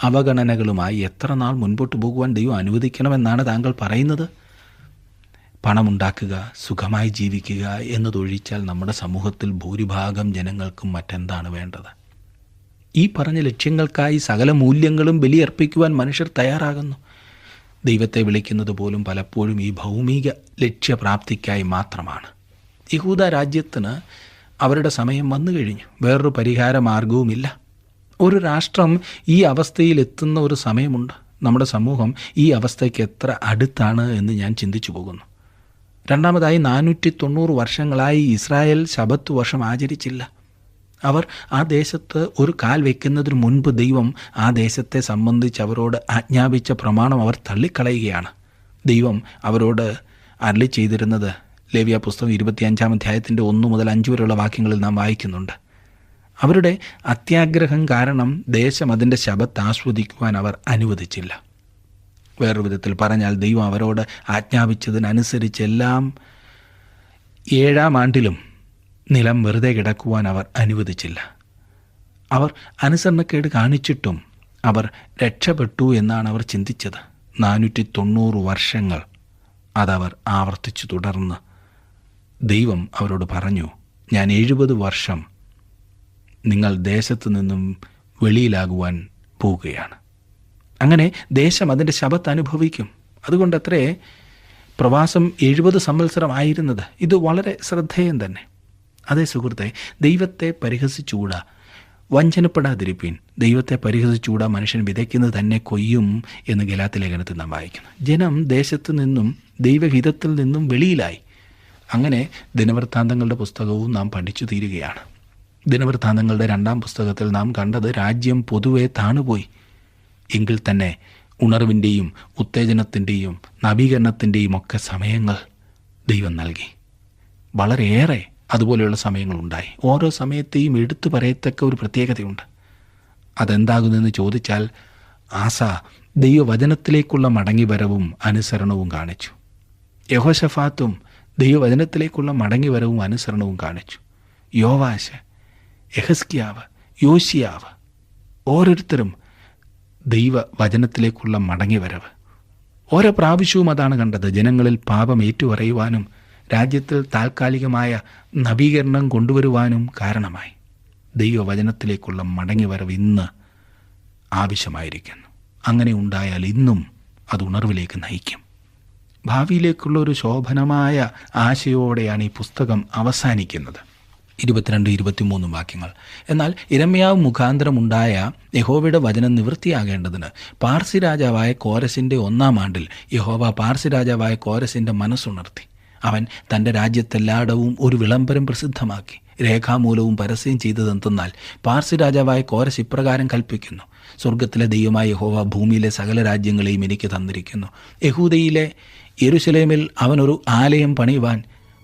S2: അവഗണനകളുമായി എത്ര നാൾ മുൻപോട്ട് പോകുവാൻ ദൈവം അനുവദിക്കണമെന്നാണ് താങ്കൾ പറയുന്നത്? പണമുണ്ടാക്കുക, സുഖമായി ജീവിക്കുക എന്നതൊഴിച്ചാൽ നമ്മുടെ സമൂഹത്തിൽ ഭൂരിഭാഗം ജനങ്ങൾക്കും മറ്റെന്താണ് വേണ്ടത്? ഈ പറഞ്ഞ ലക്ഷ്യങ്ങൾക്കായി സകല മൂല്യങ്ങളും ബലിയർപ്പിക്കുവാൻ മനുഷ്യർ തയ്യാറാകുന്നു. ദൈവത്തെ വിളിക്കുന്നത് പോലും പലപ്പോഴും ഈ ഭൗമിക ലക്ഷ്യപ്രാപ്തിക്കായി മാത്രമാണ്. യഹൂദ രാജ്യത്തിന് അവരുടെ സമയം വന്നു കഴിഞ്ഞു. വേറൊരു പരിഹാര മാർഗവുമില്ല. ഒരു രാഷ്ട്രം ഈ അവസ്ഥയിൽ എത്തുന്ന ഒരു സമയമുണ്ട്. നമ്മുടെ സമൂഹം ഈ അവസ്ഥയ്ക്ക് എത്ര അടുത്താണ് എന്ന് ഞാൻ ചിന്തിച്ചു പോകുന്നു. രണ്ടാമതായി, 490 വർഷങ്ങളായി ഇസ്രായേൽ ശബത്ത് വർഷം ആചരിച്ചില്ല. അവർ ആ ദേശത്ത് ഒരു കാൽ വയ്ക്കുന്നതിന് മുൻപ് ദൈവം ആ ദേശത്തെ സംബന്ധിച്ച് അവരോട് ആജ്ഞാപിച്ച പ്രമാണം അവർ തള്ളിക്കളയുകയാണ്. ദൈവം അവരോട് അരുളി ചെയ്തിരുന്നത് ലേവ്യ പുസ്തകം 25 അധ്യായത്തിൻ്റെ 1 മുതൽ 5 വരെയുള്ള വാക്യങ്ങളിൽ നാം വായിക്കുന്നുണ്ട്. അവരുടെ അത്യാഗ്രഹം കാരണം ദേശം അതിൻ്റെ ശബത്ത് ആസ്വദിക്കുവാൻ അവർ അനുവദിച്ചില്ല. വേറൊരു വിധത്തിൽ പറഞ്ഞാൽ, ദൈവം അവരോട് ആജ്ഞാപിച്ചതിനനുസരിച്ച് എല്ലാം 7-ാം ആണ്ടിലും നിലം വെറുതെ കിടക്കുവാൻ അവർ അനുവദിച്ചില്ല. അവർ അനുസരണക്കേട് കാണിച്ചിട്ടും അവർ രക്ഷപ്പെട്ടു എന്നാണ് അവർ ചിന്തിച്ചത്. 490 വർഷങ്ങൾ അതവർ ആവർത്തിച്ചു തുടർന്ന് ദൈവം അവരോട് പറഞ്ഞു, ഞാൻ 70 വർഷം നിങ്ങൾ ദേശത്തു നിന്നും വെളിയിലാകുവാൻ പോവുകയാണ്. അങ്ങനെ ദേശം അതിൻ്റെ ശബത്ത് അനുഭവിക്കും. അതുകൊണ്ടത്രേ പ്രവാസം 70 സംവത്സരം ആയിരുന്നത്. ഇത് വളരെ ശ്രദ്ധേയം തന്നെ. അതേ സുഹൃത്തെ, ദൈവത്തെ പരിഹസിച്ചുകൂടാ, വഞ്ചനപ്പെടാതിരിപ്പീൻ. ദൈവത്തെ പരിഹസിച്ചുകൂടാ, മനുഷ്യൻ വിതയ്ക്കുന്നത് തന്നെ കൊയ്യും എന്ന് ഗലാത്യ ലേഖനത്തിൽ നാം വായിക്കുന്നു. ജനം ദേശത്തു നിന്നും ദൈവഹിതത്തിൽ നിന്നും വെളിയിലായി. അങ്ങനെ ദിനവൃത്താന്തങ്ങളുടെ പുസ്തകവും നാം പഠിച്ചു തീരുകയാണ്. ദിനവൃത്താന്തങ്ങളുടെ 2-ാം പുസ്തകത്തിൽ നാം കണ്ടത് രാജ്യം പൊതുവെ താണുപോയി. എങ്കിൽ തന്നെ ഉണർവിൻ്റെയും ഉത്തേജനത്തിൻ്റെയും നവീകരണത്തിൻ്റെയും ഒക്കെ സമയങ്ങൾ ദൈവം നൽകി. വളരെയേറെ അതുപോലെയുള്ള സമയങ്ങളുണ്ടായി. ഓരോ സമയത്തെയും എടുത്തു പറയത്തക്ക ഒരു പ്രത്യേകതയുണ്ട്. അതെന്താകുന്നെന്ന് ചോദിച്ചാൽ, ആസ ദൈവവചനത്തിലേക്കുള്ള മടങ്ങിവരവും അനുസരണവും കാണിച്ചു. യഹോശഫാത്തും ദൈവവചനത്തിലേക്കുള്ള മടങ്ങിവരവും അനുസരണവും കാണിച്ചു. യോവാശ്, യെഹസ്കിയാവ്, യോശിയാവ്, ഓരോരുത്തരും ദൈവവചനത്തിലേക്കുള്ള മടങ്ങിവരവ്. ഓരോ പ്രാവശ്യവും അതാണ് കണ്ടത്. ജനങ്ങളിൽ പാപം ഏറ്റുപറയുവാനും രാജ്യത്തിൽ താൽക്കാലികമായ നവീകരണം കൊണ്ടുവരുവാനും കാരണമായി. ദൈവവചനത്തിലേക്കുള്ള മടങ്ങിവരവ് ഇന്ന് ആവശ്യമായിരിക്കുന്നു. അങ്ങനെ ഉണ്ടായാൽ ഇന്നും അത് ഉണർവിലേക്ക് നയിക്കും. ഭാവിയിലേക്കുള്ള ഒരു ശോഭനമായ ആശയോടെയാണ് ഈ പുസ്തകം അവസാനിക്കുന്നത്. 22-23 വാക്യങ്ങൾ. എന്നാൽ യിരെമ്യാവ് മുഖാന്തരമുണ്ടായ യഹോവയുടെ വചനം നിവൃത്തിയാകേണ്ടതിന് പാർസി രാജാവായ കോരസിൻ്റെ 1-ാം ആണ്ടിൽ യഹോവ പാർസി രാജാവായ കോരസിൻ്റെ മനസ്സുണർത്തി. അവൻ തൻ്റെ രാജ്യത്തെല്ലായിടവും ഒരു വിളംബരം പ്രസിദ്ധമാക്കി. രേഖാമൂലവും പരസ്യം ചെയ്തതെന്തെന്നാൽ പാർസി രാജാവായ കോരസ് ഇപ്രകാരം കൽപ്പിക്കുന്നു: സ്വർഗത്തിലെ ദൈവമായ യഹോവ ഭൂമിയിലെ സകല രാജ്യങ്ങളെയും എനിക്ക് തന്നിരിക്കുന്നു. യഹൂദയിലെ യെരുശലേമിൽ അവനൊരു ആലയം പണിയുവാൻ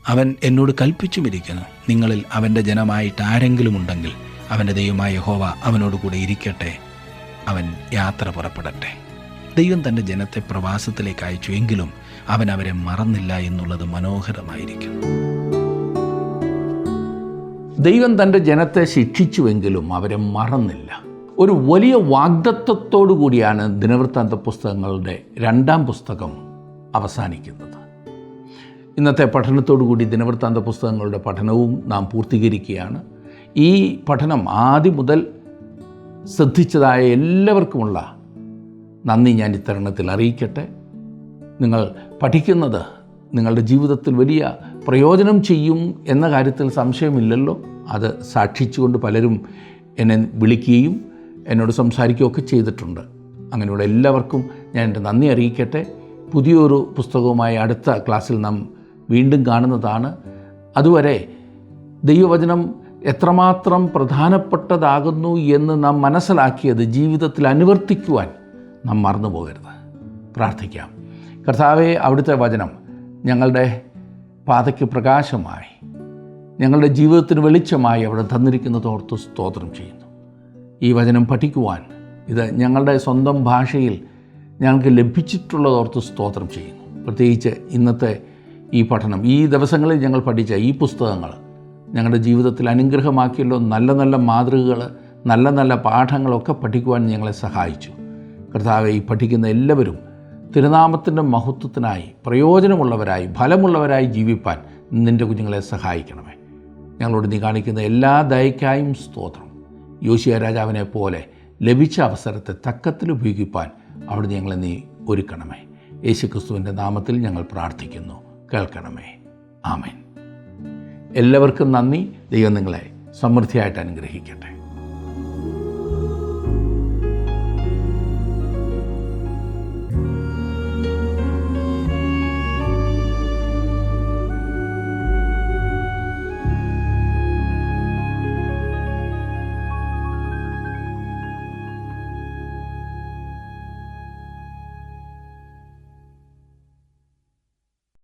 S2: അവൻ എന്നോട് കൽപ്പിച്ചുമിരിക്കുന്നു. നിങ്ങളിൽ അവൻ്റെ ജനമായിട്ട് ആരെങ്കിലും ഉണ്ടെങ്കിൽ അവൻ്റെ ദൈവമായ യഹോവ അവനോട് കൂടെ ഇരിക്കട്ടെ, അവൻ യാത്ര പുറപ്പെടട്ടെ. ദൈവം തൻ്റെ ജനത്തെ പ്രവാസത്തിലേക്ക് അയച്ചു, എങ്കിലും അവൻ അവരെ മറന്നില്ല എന്നുള്ളത് മനോഹരമായിരിക്കുന്നു.
S1: ദൈവം തൻ്റെ ജനത്തെ ശിക്ഷിച്ചുവെങ്കിലും അവരെ മറന്നില്ല. ഒരു വലിയ വാഗ്ദത്തത്തോടു കൂടിയാണ് ദിനവൃത്താന്ത പുസ്തകങ്ങളുടെ 2-ാം പുസ്തകം അവസാനിക്കുന്നത്. ഇന്നത്തെ പഠനത്തോടു കൂടി ദിനവൃത്താന്ത പുസ്തകങ്ങളുടെ പഠനവും നാം പൂർത്തീകരിക്കുകയാണ്. ഈ പഠനം ആദ്യം മുതൽ ശ്രദ്ധിച്ചതായ എല്ലാവർക്കുമുള്ള നന്ദി ഞാൻ ഇത്തരുണത്തിൽ അറിയിക്കട്ടെ. നിങ്ങൾ പഠിക്കുന്നത് നിങ്ങളുടെ ജീവിതത്തിൽ വലിയ പ്രയോജനം ചെയ്യും എന്ന കാര്യത്തിൽ സംശയമില്ലല്ലോ. അത് സാക്ഷിച്ചുകൊണ്ട് പലരും എന്നെ വിളിക്കുകയും എന്നോട് സംസാരിക്കുകയൊക്കെ ചെയ്തിട്ടുണ്ട്. അങ്ങനെയുള്ള എല്ലാവർക്കും ഞാൻ എൻ്റെ നന്ദി അറിയിക്കട്ടെ. പുതിയൊരു പുസ്തകവുമായി അടുത്ത ക്ലാസ്സിൽ നാം വീണ്ടും കാണുന്നതാണ്. അതുവരെ ദൈവവചനം എത്രമാത്രം പ്രധാനപ്പെട്ടതാകുന്നു എന്ന് നാം മനസ്സിലാക്കിയത് ജീവിതത്തിൽ അനുവർത്തിക്കുവാൻ നാം മറന്നു പോകരുത്. പ്രാർത്ഥിക്കാം. കർത്താവേ, അവിടുത്തെ വചനം ഞങ്ങളുടെ പാതയ്ക്ക് പ്രകാശമായി, ഞങ്ങളുടെ ജീവിതത്തിന് വെളിച്ചമായി അവിടെ തന്നിരിക്കുന്നതോർത്ത് സ്തോത്രം ചെയ്യുന്നു. ഈ വചനം പഠിക്കുവാൻ ഇത് ഞങ്ങളുടെ സ്വന്തം ഭാഷയിൽ ഞങ്ങൾക്ക് ലഭിച്ചിട്ടുള്ളതോർത്ത് സ്തോത്രം ചെയ്യുന്നു. പ്രത്യേകിച്ച് ഇന്നത്തെ ഈ പഠനം, ഈ ദിവസങ്ങളിൽ ഞങ്ങൾ പഠിച്ച ഈ പുസ്തകങ്ങൾ ഞങ്ങളുടെ ജീവിതത്തിൽ അനുഗ്രഹമാക്കിയല്ലോ. നല്ല നല്ല മാതൃകകൾ, നല്ല നല്ല പാഠങ്ങളൊക്കെ പഠിക്കുവാൻ ഞങ്ങളെ സഹായിച്ചു. കർത്താവെ, ഈ പഠിക്കുന്ന എല്ലാവരും തിരുനാമത്തിൻ്റെ മഹത്വത്തിനായി പ്രയോജനമുള്ളവരായി ഫലമുള്ളവരായി ജീവിപ്പാൻ നിൻ്റെ കുഞ്ഞുങ്ങളെ സഹായിക്കണമേ. ഞങ്ങളോട് നീ കാണിക്കുന്ന എല്ലാ ദയക്കായും സ്തോത്രം. യോശിയ രാജാവിനെ പോലെ ലഭിച്ച അവസരത്തെ തക്കത്തിൽ ഉപയോഗിപ്പാൻ അവിടുന്ന് ഞങ്ങളെ നീ ഒരുക്കണമേ. യേശുക്രിസ്തുവിൻ്റെ നാമത്തിൽ ഞങ്ങൾ പ്രാർത്ഥിക്കുന്നു. കേൾക്കണമേ. ആമേൻ. എല്ലാവർക്കും നന്ദി. ദൈവം നിങ്ങളെ സമൃദ്ധിയായിട്ട് അനുഗ്രഹിക്കട്ടെ.